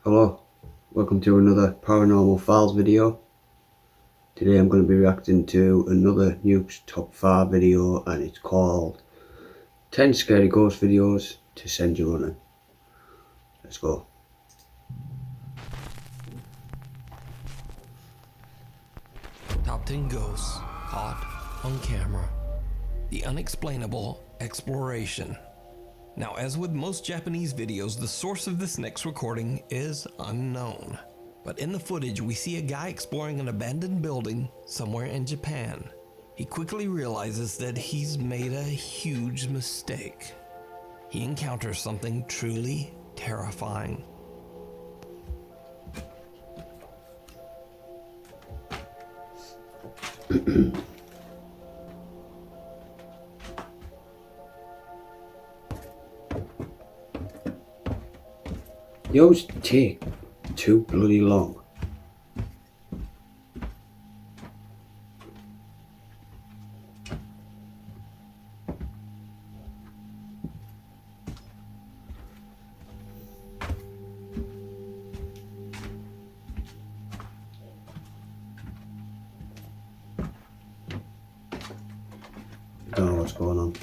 Hello, welcome to another Paranormal Files video. Today I'm going to be reacting to another Nukes top 5 video, and it's called 10 Scary Ghost Videos to Send You Running. Let's go. Top 10 ghosts caught on camera. The unexplainable exploration. Now, as with most Japanese videos, the source of this next recording is unknown. But in the footage, we see a guy exploring an abandoned building somewhere in Japan. He quickly realizes that he's made a huge mistake. He encounters something truly terrifying. They always take too bloody long. I don't know what's going on.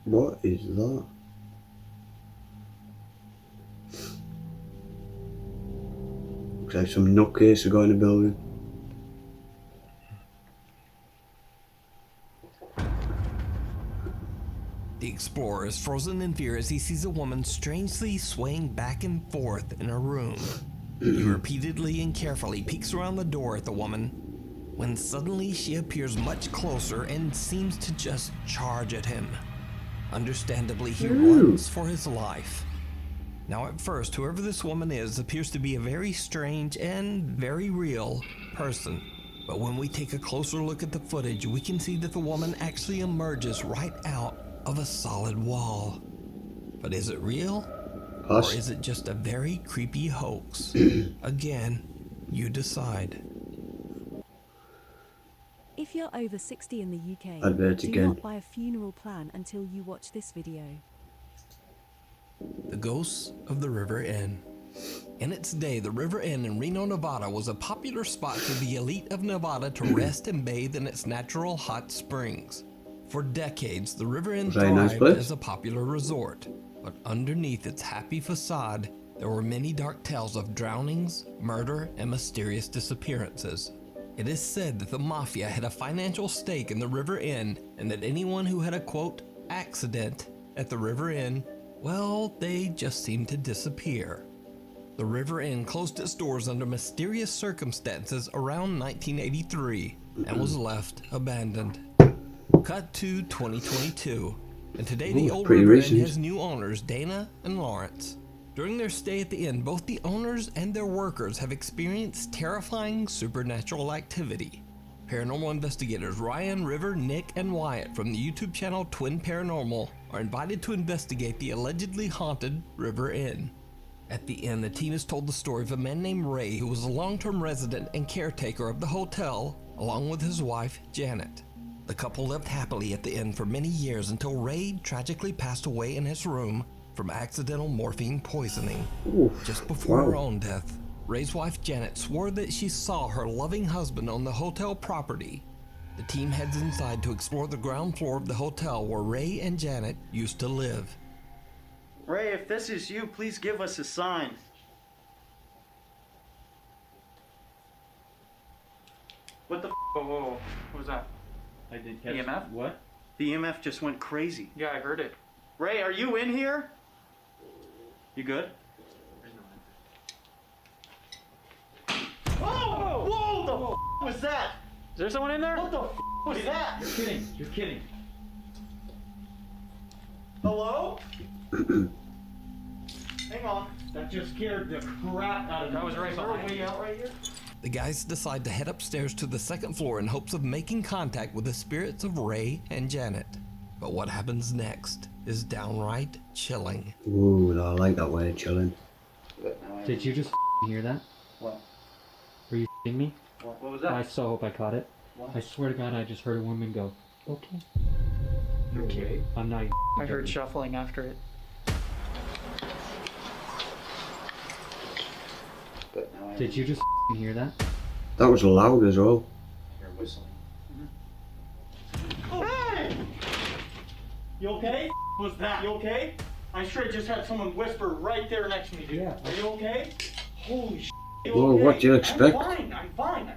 What is that? Looks like some nutcase are going in the building. The explorer is frozen in fear as he sees a woman strangely swaying back and forth in a room. He repeatedly and carefully peeks around the door at the woman, when suddenly she appears much closer and seems to just charge at him. Understandably, he runs for his life. Now, at first, whoever this woman is appears to be a very strange and very real person. But when we take a closer look at the footage, we can see that the woman actually emerges right out of a solid wall. But is it real? Or is it just a very creepy hoax? Again, you decide. If you're over 60 in the UK, Advert do again. not buy a funeral plan until you watch this video. The Ghosts of the River Inn. In its day, the River Inn in Reno, Nevada was a popular spot for the elite of Nevada to rest and bathe in its natural hot springs. For decades, the River Inn thrived as a popular resort, but underneath its happy facade, there were many dark tales of drownings, murder, and mysterious disappearances. It is said that the mafia had a financial stake in the River Inn, and that anyone who had a, quote, accident at the River Inn, well, they just seemed to disappear. The River Inn closed its doors under mysterious circumstances around 1983 and was left abandoned. Cut to 2022, and today the old River Inn has new owners, Dana and Lawrence. During their stay at the inn, both the owners and their workers have experienced terrifying supernatural activity. Paranormal investigators Ryan, River, Nick, and Wyatt from the YouTube channel Twin Paranormal are invited to investigate the allegedly haunted River Inn. At the inn, the team is told the story of a man named Ray who was a long-term resident and caretaker of the hotel, along with his wife, Janet. The couple lived happily at the inn for many years until Ray tragically passed away in his room from accidental morphine poisoning. Just before her own death, Ray's wife Janet swore that she saw her loving husband on the hotel property. The team heads inside to explore the ground floor of the hotel where Ray and Janet used to live. Ray, if this is you, please give us a sign. What the Whoa. What was that? I did catch EMF? What? The EMF just went crazy. Yeah, I heard it. Ray, are you in here? You good? Oh! Whoa! The f was that? Is there someone in there? What the f was that? You're kidding. You're kidding. Hello? Hang on. That just scared the crap out of me. That was right Is there a behind way you. out right here? The guys decide to head upstairs to the second floor in hopes of making contact with the spirits of Ray and Janet. But what happens next is downright chilling. Ooh, I like that way, chilling. Did you just hear that? What? Were you me? What was I that? so hope I caught it. What? I swear to God, I just heard a woman go, Okay. Okay. I'm not. I heard shuffling after it. Did you just hear that? That was loud as well. You're whistling. Hey! You okay? Was that? You okay? I straight just had someone whisper right there next to me, dude. Yeah. Are you okay? Holy sh! You Well, okay? what do you expect? I'm fine.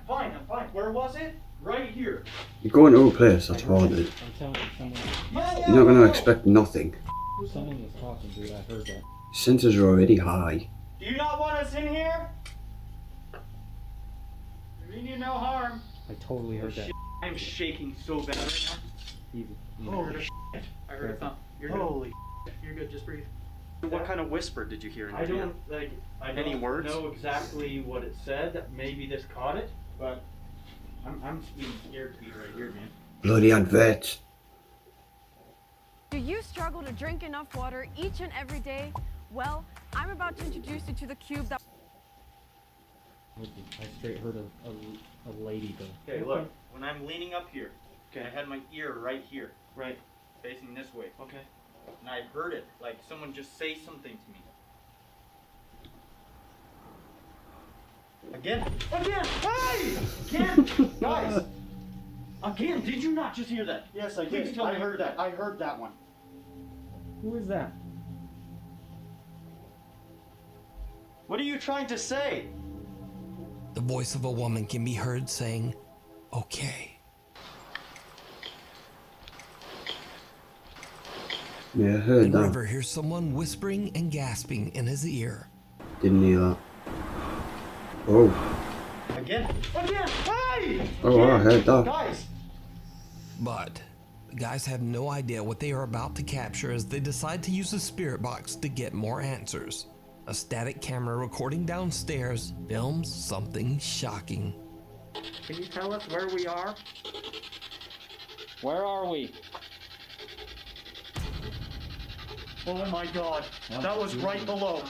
Where was it? Right here. You go into a place that's haunted, I'm telling you, someone you're not going to expect nothing. was talking, dude. I heard that. Senses are already high. Do you not want us in here? I mean you no harm. I totally heard that. I'm shaking so bad right Easy. now. Holy sh! I heard a thump. You're good. Holy. You're good. Just breathe. What kind of whisper did you hear in I your ear? don't like. I Any don't words? know exactly what it said. Maybe this caught it, but I'm being scared to be right here, man. Bloody adverts. Do you struggle to drink enough water each and every day? Well, I'm about to introduce you to the cube that... I straight heard a lady go. Okay, look. When I'm leaning up here, okay, I had my ear right here, right, facing this way. Okay. And I heard it, like someone just say something to me. Again. Hey! Again! Guys! Again, did you not just hear that? Yes, I Please did. tell me I you heard that. I heard that one. Who is that? What are you trying to say? The voice of a woman can be heard saying, okay. Yeah, I heard And that. River hears someone whispering and gasping in his ear. Didn't hear that. Oh. Again. Hey! Oh, I heard that. Guys! But the guys have no idea what they are about to capture as they decide to use the spirit box to get more answers. A static camera recording downstairs films something shocking. Can you tell us where we are? Where are we? Oh my god. That was right below.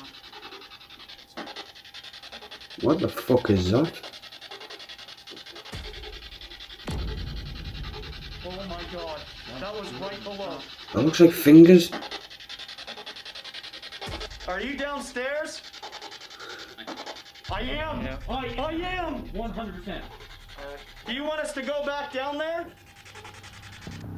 What the fuck is that? Oh my god. That was right below. That looks like fingers. Are you downstairs? I am. Yeah. I am. 100%. Do you want us to go back down there?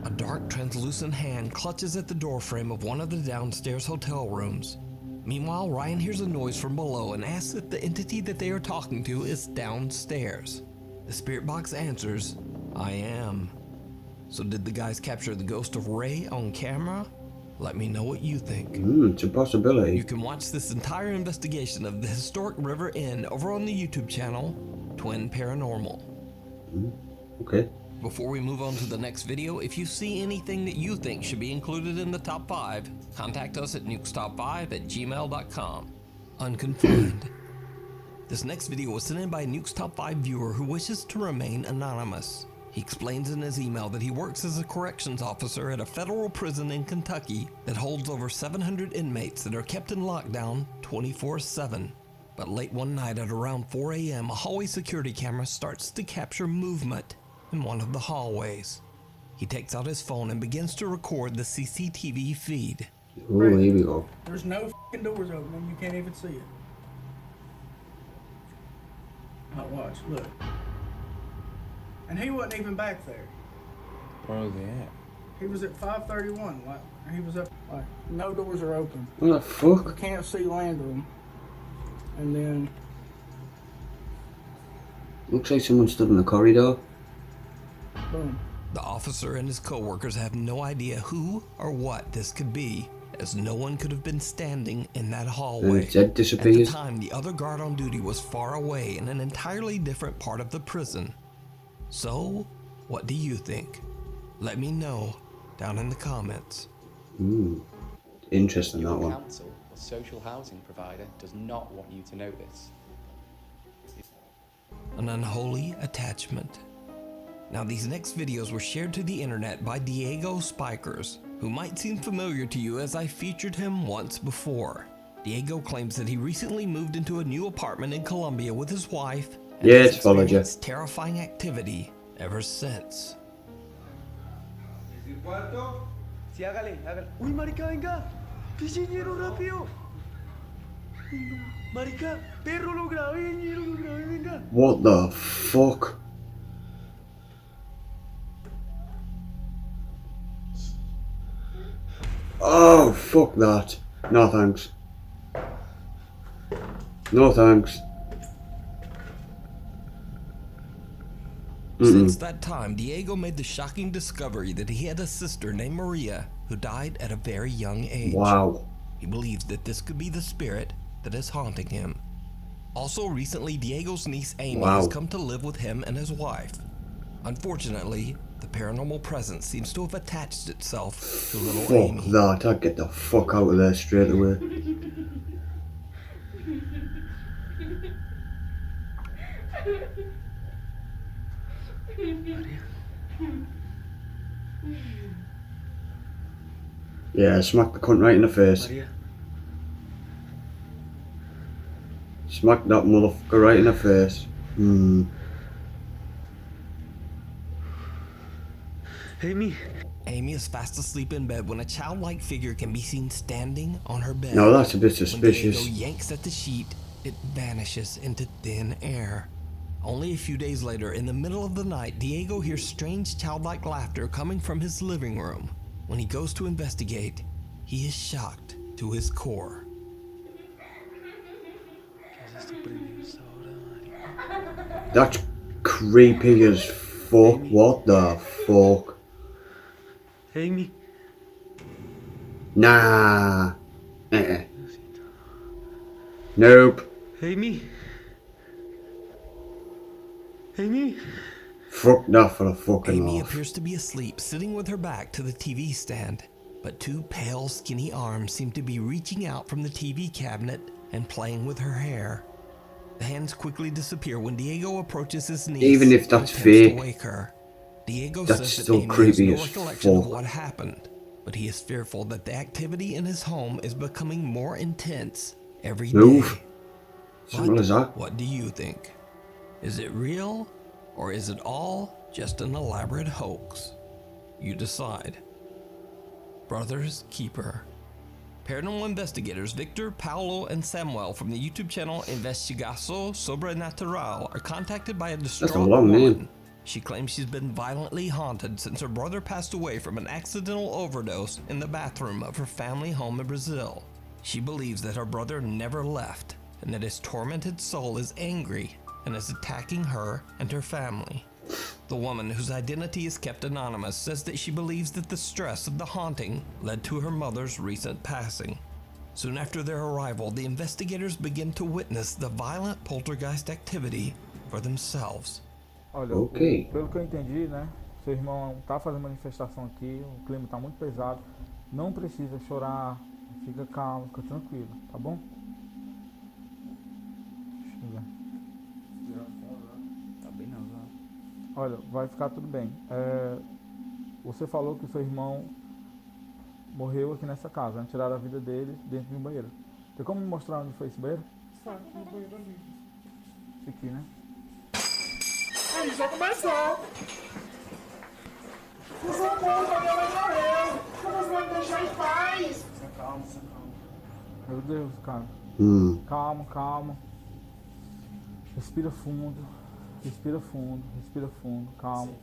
A dark, translucent hand clutches at the doorframe of one of the downstairs hotel rooms. Meanwhile, Ryan hears a noise from below and asks if the entity that they are talking to is downstairs. The spirit box answers, I am. So did the guys capture the ghost of Ray on camera? Let me know what you think. It's a possibility. You can watch this entire investigation of the historic River Inn over on the YouTube channel, Twin Paranormal. Okay. Before we move on to the next video, if you see anything that you think should be included in the top 5, contact us at nukestop5@gmail.com. Unconfined. This next video was sent in by a Nukes Top 5 viewer who wishes to remain anonymous. He explains in his email that he works as a corrections officer at a federal prison in Kentucky that holds over 700 inmates that are kept in lockdown 24/7. But late one night at around 4 a.m., a hallway security camera starts to capture movement in one of the hallways. He takes out his phone and begins to record the CCTV feed. Oh, here we go. There's no f***ing doors open and you can't even see it. Oh, watch, look. And he wasn't even back there. Where was he at? He was at 531. Like, he was up, like, no doors are open. What the fuck? You can't see land room. And then, Looks like someone stood in the corridor. boom. The officer and his co-workers have no idea who or what this could be, as no one could have been standing in that And hallway. his head At the disappears. time, the other guard on duty was far away in an entirely different part of the prison. So, what do you think? Let me know down in the comments. Interesting, that Your one. council or social housing provider does not want you to know this. An unholy attachment. Now, these next videos were shared to the internet by Diego Spikers, who might seem familiar to you as I featured him once before. Diego claims that he recently moved into a new apartment in Colombia with his wife, and Yeah, has it's followed you. experienced terrifying activity ever since. ¿Cuánto? Sí, hágale, hágale. Uy, marica, venga. Pichiñero, rápido. Marica, perro, lo grabé, ñero, lo grabé, venga. What the fuck? Oh, fuck that. No thanks. No thanks. Since that time, Diego made the shocking discovery that he had a sister named Maria who died at a very young age. Wow. He believes that this could be the spirit that is haunting him. Also, recently, Diego's niece Amy has come to live with him and his wife. Unfortunately, the paranormal presence seems to have attached itself to little Amy. Fuck that. I'd get the fuck out of there straight away. Yeah, smack the cunt right in the face. Maria. Smack that motherfucker right in the face. Amy. Amy is fast asleep in bed when a childlike figure can be seen standing on her bed. No, that's a bit suspicious. When Diego yanks at the sheet, it vanishes into thin air. Only a few days later, in the middle of the night, Diego hears strange childlike laughter coming from his living room. When he goes to investigate, he is shocked to his core. That's creepy as fuck. What the fuck? Amy. Nah. Nope. Amy. Amy. Fuck that for a fucking Amy laugh. appears to be asleep, sitting with her back to the TV stand, but two pale, skinny arms seem to be reaching out from the TV cabinet and playing with her hair. The hands quickly disappear when Diego approaches his niece. Even if that's and attempts fake, to wake her. Diego that's says that still Amy creepy has no as recollection of fuck. what happened, but he is fearful that the activity in his home is becoming more intense every day. Move. Simple as that. What do you think? Is it real, or is it all just an elaborate hoax? You decide. Brothers Keeper. Paranormal investigators Victor, Paulo, and Samuel from the YouTube channel Investigação Sobrenatural are contacted by a distraught long woman. name. She claims she's been violently haunted since her brother passed away from an accidental overdose in the bathroom of her family home in Brazil. She believes that her brother never left and that his tormented soul is angry and is attacking her and her family. The woman, whose identity is kept anonymous, says that she believes that the stress of the haunting led to her mother's recent passing. Soon after their arrival, the investigators begin to witness the violent poltergeist activity for themselves. Olha, pelo que eu entendi, né? Seu irmão tá fazendo manifestação aqui, o clima tá muito pesado. Não precisa chorar, fica calmo, fica tranquilo, tá bom? Deixa eu ver. Tá bem não, não. Olha, vai ficar tudo bem. Você falou que o seu irmão morreu aqui nessa casa, né? Tiraram a vida dele dentro de um banheiro. Tem como me mostrar onde foi esse banheiro? Sabe, no banheiro ali. Esse aqui, né? Aí, já começou. Por favor, minha mãe morreu. Como você vai me deixar em paz? Calma, calma. Meu Deus, cara. Calma, calma. Respira fundo. Respira fundo, calma.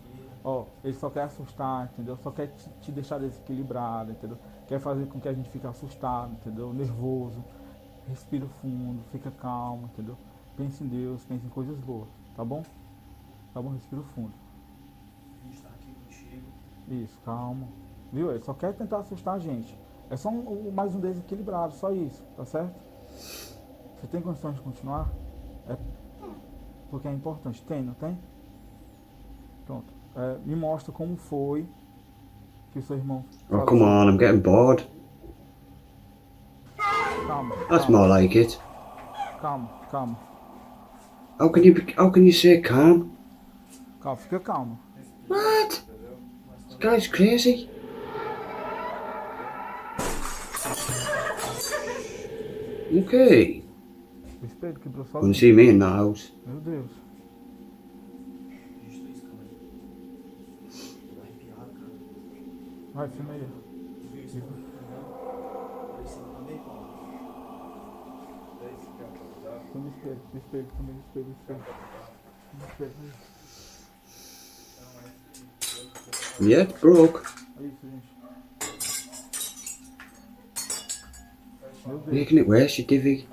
Ó, ele só quer assustar, entendeu? Só quer te deixar desequilibrado, entendeu? Quer fazer com que a gente fique assustado, entendeu? Nervoso. Respira fundo, fica calmo, entendeu? Pense em Deus, pense em coisas boas, tá bom? Tá bom? Respira fundo. A gente tá aqui contigo. Isso, calma. Viu? Ele só quer tentar assustar a gente. É só mais um desequilibrado, só isso, tá certo? Você tem condições de continuar? Porque é importante. Tem, não tem? Pronto. Me mostra como foi que o seu irmão... Oh, come on, I'm getting bored. Calma. That's more like it. Calma, calma. How can you say calm? Calma, fica calma. What? This guy's crazy. Okay. O espelho quebrou só. Couldn't see me in that house. Meu Deus. Vai, filma aí. Filma o espelho, o espelho, filma o espelho, o espelho. Filma o espelho. Yeah, it's broke. É isso, gente. Meu Deus. Making it worse, you divvy.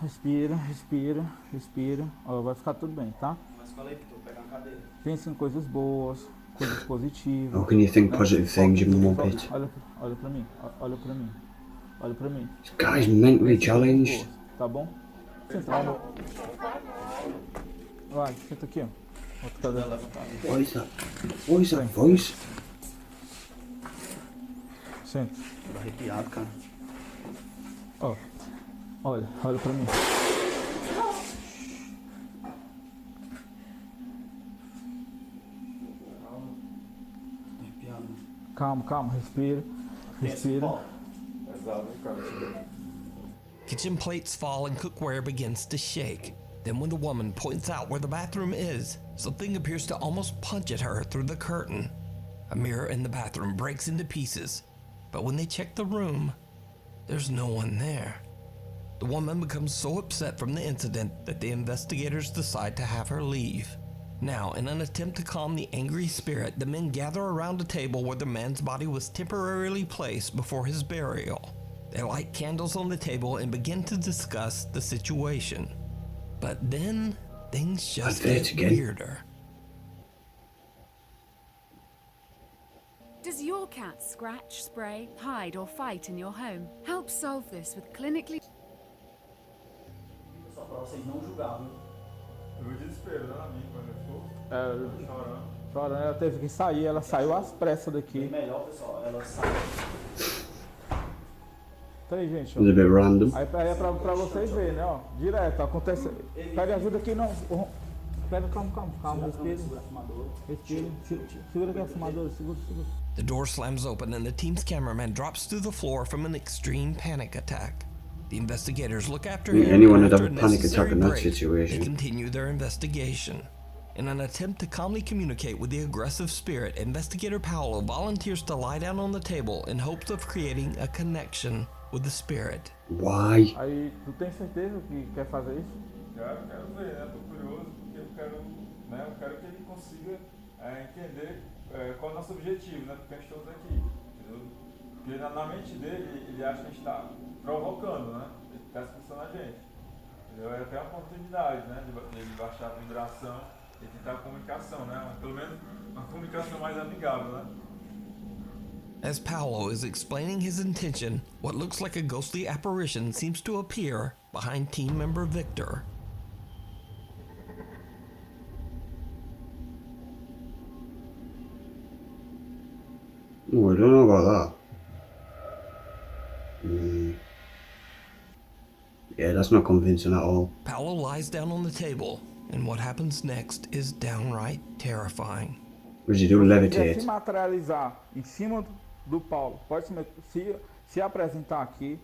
Respira, respira, respira. Ó, vai ficar tudo bem, tá? Mas fala aí, Vitor, pegar uma cadeira. Pense em coisas boas, coisas positivas. How can you think positive things, you muppet? Olha pra mim, olha pra mim. Olha pra mim. This guy's mentally challenged. Tá bom? Senta. Vai, senta aqui, ó. Outra cadeira. What is that? What is that voice? Senta. Tô arrepiado, cara. Ó. Olha pra mim. Calma, respira. Kitchen plates fall and cookware begins to shake. Then when the woman points out where the bathroom is, something appears to almost punch at her through the curtain. A mirror in the bathroom breaks into pieces, but when they check the room, there's no one there. The woman becomes so upset from the incident that the investigators decide to have her leave. Now, in an attempt to calm the angry spirit, the men gather around a table where the man's body was temporarily placed before his burial. They light candles on the table and begin to discuss the situation. But then, things just get weirder. Does your cat scratch, spray, hide or fight in your home? Help solve this with clinically... Só pra vocês não julgar, viu? Eu desespero, né, amigo, quando eu ficou chorando. Ela teve que sair, ela saiu às pressas daqui. Bem melhor, pessoal, ela sai. Tá aí, gente, ó. It's a bit random. Aí é pra vocês verem, né, ó. Direto, acontece. Pega ajuda aqui, não. Pega, calma, respira. Respira. Segura aqui a fumadora, segura. The door slams open and the team's cameraman drops to the floor from an extreme panic attack. The investigators look after him. Anyone would and have after a panic necessary attack in that break, situation. They continue their investigation. In an attempt to calmly communicate with the aggressive spirit, investigator Paolo volunteers to lie down on the table in hopes of creating a connection with the spirit. Why? Aí, tu tem certeza que quer fazer isso? Quero ver, né? Tô curioso porque eu quero que ele consiga entender qual é o nosso objetivo, né? Porque a gente estamos aqui, entendeu? Porque na mente dele, ele acha que a gente está provocando, né? Ele está expulsando a gente. Entendeu? É até uma oportunidade, né? De ele baixar a vibração e tentar a comunicação, né? Pelo menos uma comunicação mais amigável, né? As Paolo is explaining his intention, what looks like a ghostly apparition seems to appear behind team member Victor. Oh, I don't know about that. Yeah, that's not convincing at all. Paolo lies down on the table, and what happens next is downright terrifying. What does he do? Levitate? Se materializar em cima do Paulo, pode se apresentar aqui,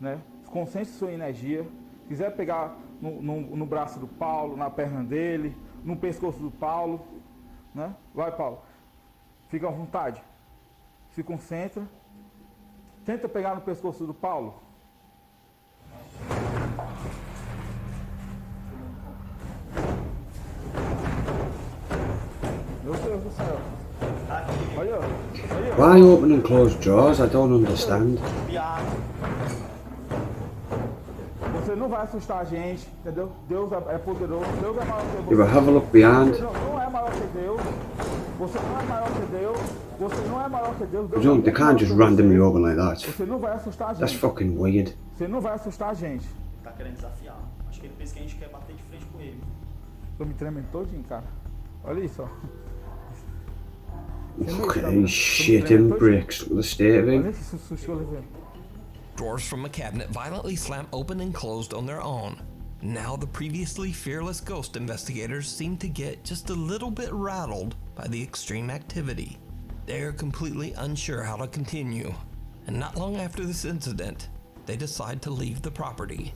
né? Concentre sua energia. Quiser pegar no braço do Paulo, na perna dele, no pescoço do Paulo, né? Vai, Paulo. Fica à vontade. Se concentra. Tenta pegar no pescoço do Paulo. Meu Deus do céu. Olha. Why open and close drawers? I don't understand. Você não vai assustar a gente, entendeu? Deus é poderoso, Deus é maior que você. Yeah, but have a look behind. Você não é maior que Deus. Você não é maior que Deus. Você não é maior que Deus. They can't just randomly open like that. Você não vai assustar a gente. That's fucking weird. Você não vai assustar a gente. Tá querendo desafiar. Acho que ele pensa que a gente quer bater de frente com ele. Tô me tremendo todinho, cara. Olha isso, ó. Look at these shitting bricks. Look at the state of Olha him. esse susto que eu levei. Drawers from a cabinet violently slam open and closed on their own. Now the previously fearless ghost investigators seem to get just a little bit rattled by the extreme activity. They are completely unsure how to continue, and not long after this incident, they decide to leave the property.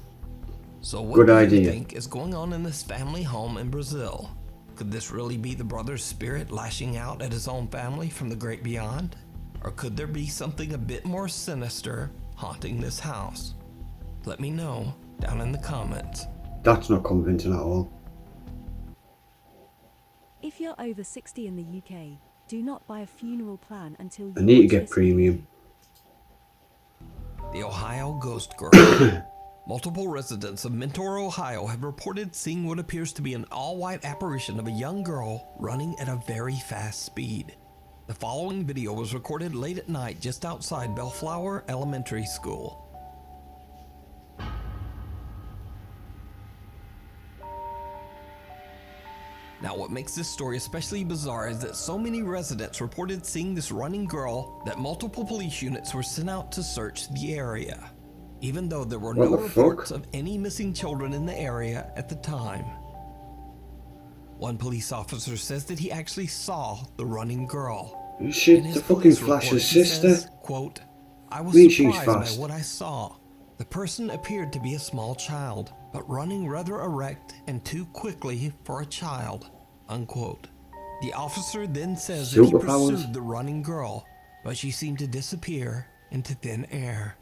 So what do you think is going on in this family home in Brazil? Could this really be the brother's spirit lashing out at his own family from the great beyond? Or could there be something a bit more sinister haunting this house? Let me know down in the comments. That's not convincing at all. If you're over 60 in the UK, do not buy a funeral plan until you I need to watch get this premium. The Ohio Ghost Girl. Multiple residents of Mentor, Ohio have reported seeing what appears to be an all-white apparition of a young girl running at a very fast speed. The following video was recorded late at night just outside Bellflower Elementary School. Now, what makes this story especially bizarre is that so many residents reported seeing this running girl that multiple police units were sent out to search the area, even though there were no reports of any missing children in the area at the time. One police officer says that he actually saw the running girl. Shit, the fucking Flash's sister. Says, quote, "I was She's surprised by fast. what I saw. The person appeared to be a small child, but running rather erect and too quickly for a child," unquote. The officer then says that he pursued the running girl, but she seemed to disappear into thin air.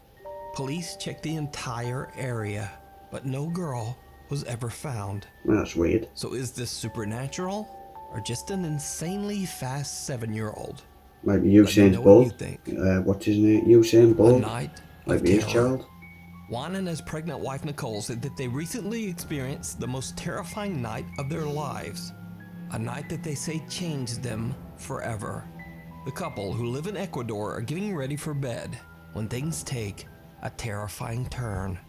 Police checked the entire area, but no girl was ever found. That's weird. So is this supernatural, or just an insanely fast 7-year-old? Might be Usain Bolt. What's his name? Usain Bolt. Might be his child. Juan and his pregnant wife Nicole said that they recently experienced the most terrifying night of their lives. A night that they say changed them forever. The couple, who live in Ecuador, are getting ready for bed when things take a terrifying turn.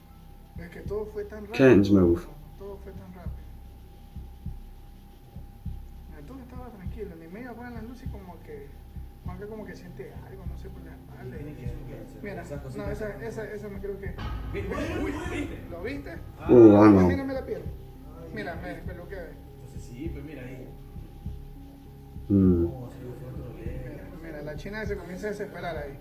Curtains move. Todo fue tan rápido. Todo estaba tranquilo, ni medio apagan las luces como que Juanca como que siente algo, no sé, por la espalda. Mira, no, esa me creo que... ¿Lo viste? No. Mírame la piel. Mira, me lo que ve. Entonces sí, pues mira ahí. Mira, la china se comienza a desesperar ahí.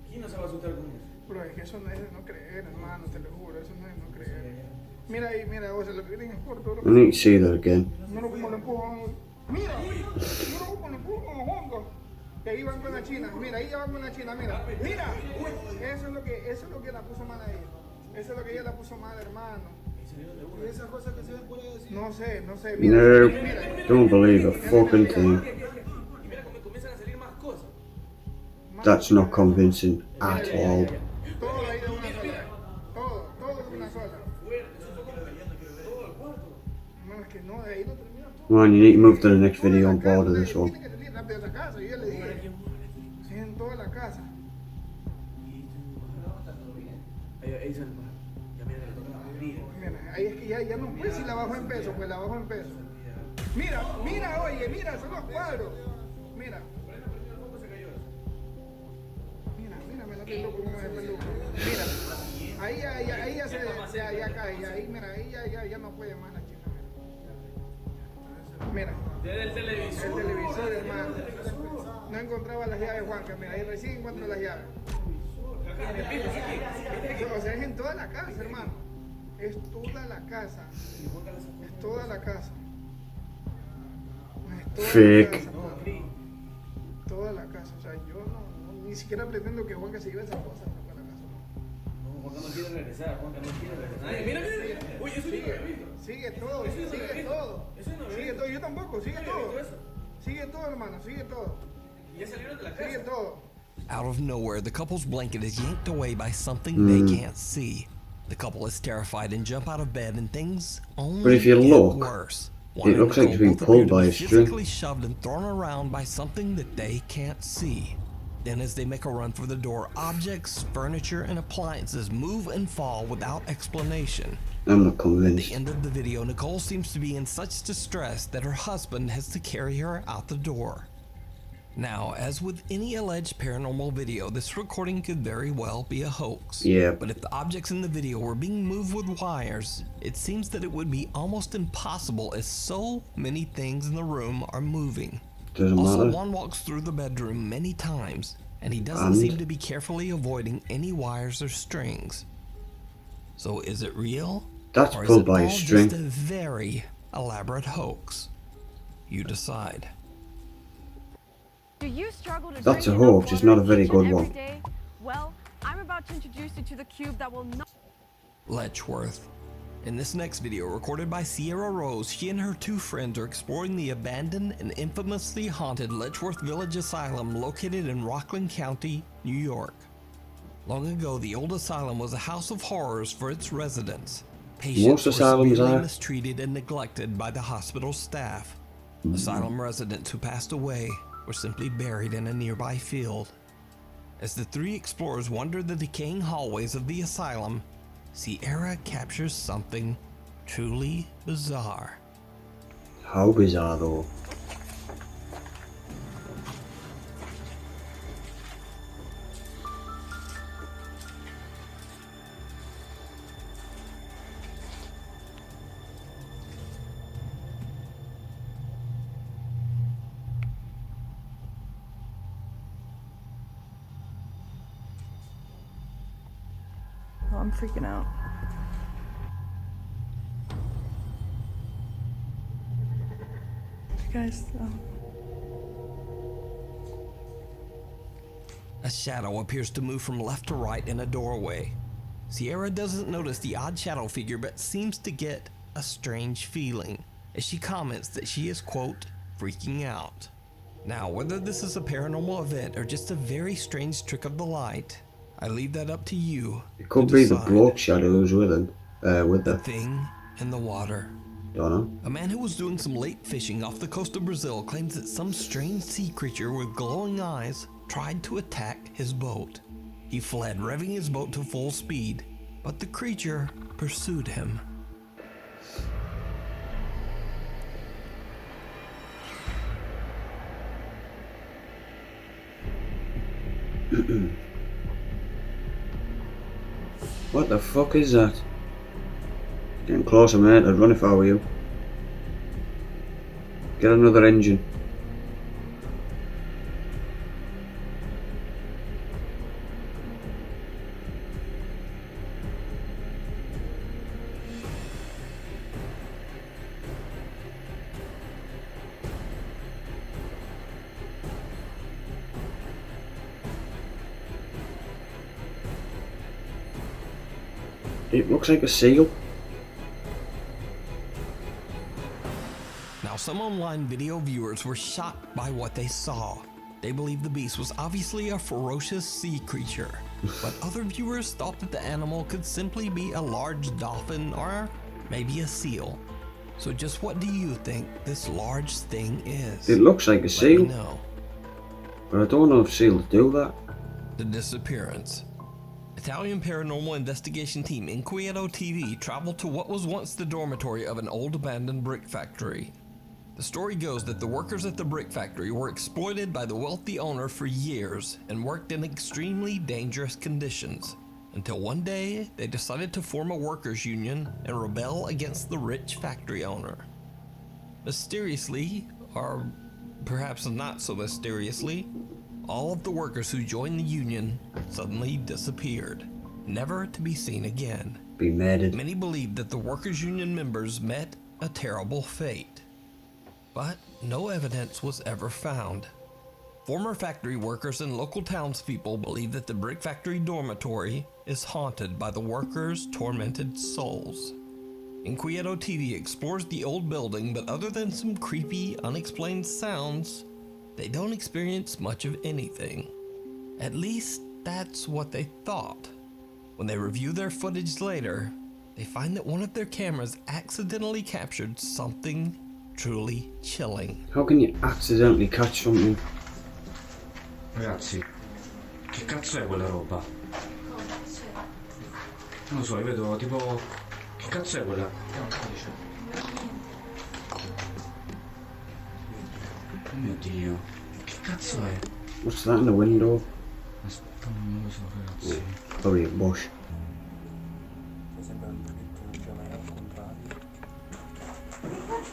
¿Quién no se va a asustar con eso? Pero es que eso no es de no creer, hermano, te lo juro, eso no es de no creer. Mira ahí, mira, o sea, lo que vienen es por todo lo I need to see that again. No lo como lo empujan. Mira, no lo como lo empujan juntos. Que ahí van con la china, mira, ahí ya van con la china, mira. Mira, eso es lo que la puso mal ahí. Eso es lo que ella la puso mal, hermano. Y esas cosas que se ven por ahí. No sé, mira. No, don't believe a fucking thing. Y mira cómo comienzan a salir más cosas. That's not convincing at all. Todo ahí de una sola. Todo de una sola. Todo el cuarto. No, es que no, de ahí no termina todo. Man, you need to move to the next video on board of this one. Tiene que salir rápido de esa casa, yo ya le dije. Sí, en toda la casa. Ahí sale más. Ya mira que le toca abrir. Mira, ahí es que ya no fue si la bajó en peso, pues la bajó en peso. Mira, oye, mira, son los cuadros. Mira. Mira, me la tengo como de peluco. Mira, ahí ya cae, ahí, mira, ahí ya no puede más la chica. Mira. El televisor, hermano. No encontraba las llaves, Juanca, mira, ahí recién encuentro las llaves. O sea, es en toda la casa, hermano. Es toda la casa. Es toda la casa. Fake. Toda la casa. O sea, yo ni siquiera pretendo que Juanca se lleve esas cosas para la casa. No, Juanca no quiere regresar. Juanca no quiere regresar. Mira. Uy, eso yo no lo he visto. Sigue todo. Yo tampoco, sigue todo, hermano, sigue todo. ¿Y ya salieron de la casa? Sigue todo. Out of nowhere, the couple's blanket is yanked away by something they can't see. The couple is terrified and jump out of bed, and things only But if you get look, worse. it looks like it's being pulled by a string. Physically shoved and thrown around by something that they can't see. Then as they make a run for the door, objects, furniture, and appliances move and fall without explanation. I'm not At convinced. the end of the video, Nicole seems to be in such distress that her husband has to carry her out the door. Now, as with any alleged paranormal video, this recording could very well be a hoax. Yeah. But if the objects in the video were being moved with wires, it seems that it would be almost impossible as so many things in the room are moving. Doesn't Also, matter. Juan walks through the bedroom many times, and he doesn't seem to be carefully avoiding any wires or strings. So is it real? That's or is pulled it by a all string. just a very elaborate hoax? You decide. Do you struggle to That's a drink enough hoax, it's not a water very each and good every one. day? Well, I'm about to introduce you to the cube that will not. Letchworth. In this next video, recorded by Sierra Rose, she and her two friends are exploring the abandoned and infamously haunted Letchworth Village Asylum located in Rockland County, New York. Long ago, the old asylum was a house of horrors for its residents. Patients were severely mistreated and neglected by the hospital staff. Asylum residents who passed away were simply buried in a nearby field. As the three explorers wander the decaying hallways of the asylum, Sierra captures something truly bizarre. How bizarre though? Oh, I'm freaking out. Guys, A shadow appears to move from left to right in a doorway. Sierra doesn't notice the odd shadow figure but seems to get a strange feeling as she comments that she is, quote, freaking out. Now, whether this is a paranormal event or just a very strange trick of the light, I leave that up to you. It could be the bloke shadow who's with him, with The the thing in the water. Don't know. A man who was doing some lake fishing off the coast of Brazil claims that some strange sea creature with glowing eyes tried to attack his boat. He fled, revving his boat to full speed, but the creature pursued him. What the fuck is that? Getting closer, mate. I'd run if I were you. Get another engine. It looks like a seal. Now, some online video viewers were shocked by what they saw. They believed the beast was obviously a ferocious sea creature, but other viewers thought that the animal could simply be a large dolphin or maybe a seal. So just what do you think this large thing is? It looks like a seal. Let me know. But I don't know if seals do that. The disappearance. Italian paranormal investigation team Inquieto TV traveled to what was once the dormitory of an old abandoned brick factory. The story goes that the workers at the brick factory were exploited by the wealthy owner for years and worked in extremely dangerous conditions, until one day they decided to form a workers' union and rebel against the rich factory owner. Mysteriously, or perhaps not so mysteriously, all of the workers who joined the union suddenly disappeared, never to be seen again. Be murdered. Many believe that the workers' union members met a terrible fate, but no evidence was ever found. Former factory workers and local townspeople believe that the brick factory dormitory is haunted by the workers' tormented souls. Inquieto TV explores the old building, but other than some creepy, unexplained sounds, they don't experience much of anything. At least, that's what they thought. When they review their footage later, they find that one of their cameras accidentally captured something truly chilling. How can you accidentally catch something? Ragazzi, che cazzo è quella roba? Non lo so, io vedo tipo... Che cazzo è quella? Oh mio Dio, che cazzo è? What's that in the window? Aspetta, non lo so ragazzi. Probably a bush.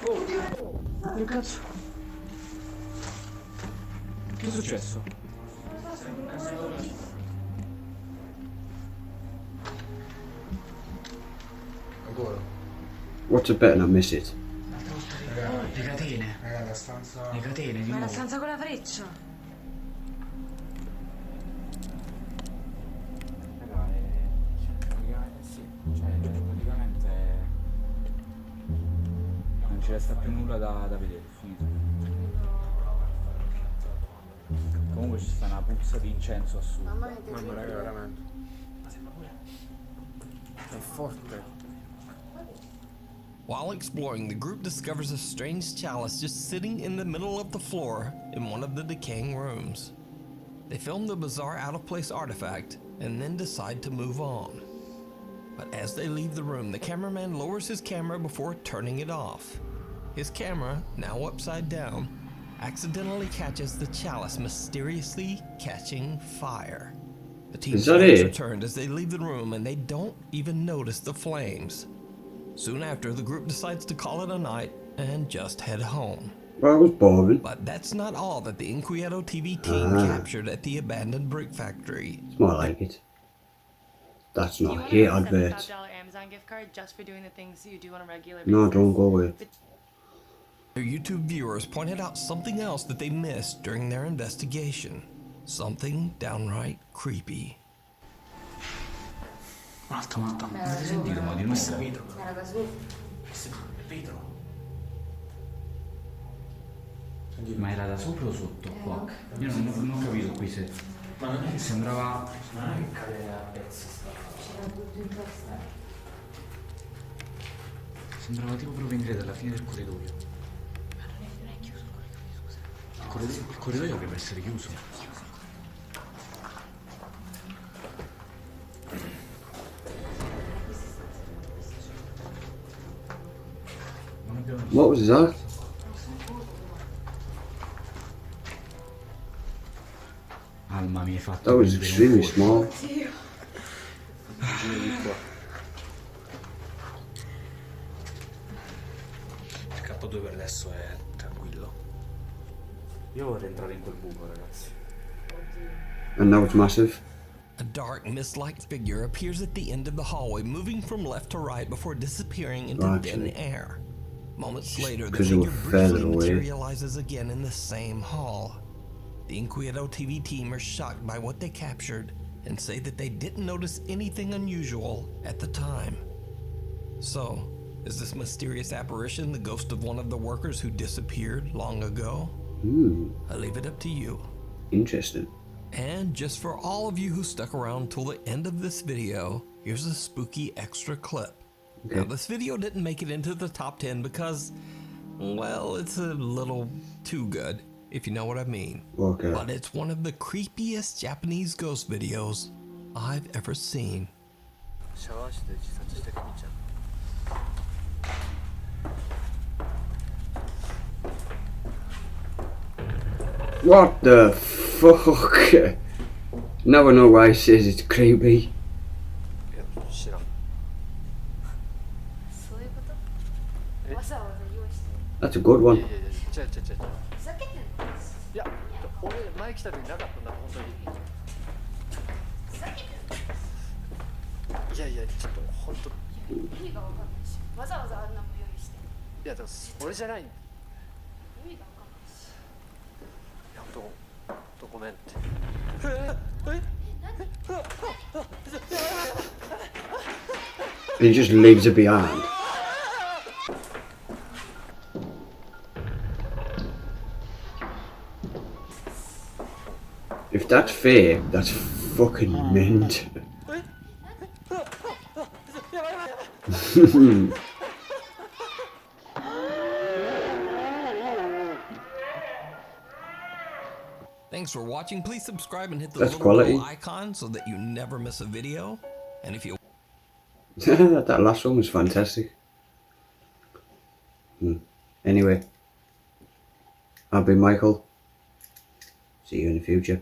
Oh, che cazzo? Che è successo? What's a bet and I miss it? Le catene. La stanza... Le catene di Ma la nuovo. stanza con la freccia. Sì, cioè praticamente non ci resta più nulla da vedere, è finito. Comunque ci sta una puzza di incenso assurda. Mamma mia, Mamma raga, veramente. Ma sembra pure. È forte. While exploring, the group discovers a strange chalice just sitting in the middle of the floor in one of the decaying rooms. They film the bizarre out-of-place artifact and then decide to move on. But as they leave the room, the cameraman lowers his camera before turning it off. His camera, now upside down, accidentally catches the chalice mysteriously catching fire. The team's eyes are turned as they leave the room and they don't even notice the flames. Soon after, the group decides to call it a night and just head home. Well, it was boring. But that's not all that the Inquieto TV team captured at the abandoned brick factory. It's more like it. That's not hate adverts. Amazon gift card just for doing the things you do on a regular basis. No, don't go away. Their YouTube viewers pointed out something else that they missed during their investigation. Something downright creepy. Un'altra volta, avete sentito? Ma di nuovo? Era da su. Vetro. Ma era da sopra o sotto qua? Io non ho capito qui se. Ma non è che sembrava. Ma non è che cade a pezzi sta cosa. C'era tutto in testa. Sembrava tipo proprio venire dalla fine del corridoio. Ma non è chiuso il corridoio, scusa. Il corridoio dovrebbe essere chiuso. What was that? Alma mi hai fatto. That was extremely small. Il K2 per adesso è tranquillo. Io vorrei entrare in quel buco, ragazzi. And now it's massive. A dark, mist-like figure appears at the end of the hallway, moving from left to right before disappearing into thin air. Moments later, the figure briefly materializes again in the same hall. The Inquieto TV team are shocked by what they captured and say that they didn't notice anything unusual at the time. So, is this mysterious apparition the ghost of one of the workers who disappeared long ago? I leave it up to you. Interesting. And just for all of you who stuck around till the end of this video, here's a spooky extra clip. Okay. Now, this video didn't make it into the top 10 because, well, it's a little too good, if you know what I mean. Okay. But it's one of the creepiest Japanese ghost videos I've ever seen. What the fuck? Now I know why he says it's creepy. That's a good one. いや、俺前来た時なかったんだ、本当に。いやいや、ちょっと本当。意味が分かんないし、わざわざあんなも用意して。いや、でも俺じゃない。意味が分かんないし。いや、本当ごめんって。He just leaves it behind. If that's fake, that's fucking mint. Thanks for watching. Please subscribe and hit the That's little quality. bell icon so that you never miss a video. And if you That last one was fantastic. Anyway, I've been Michael. See you in the future.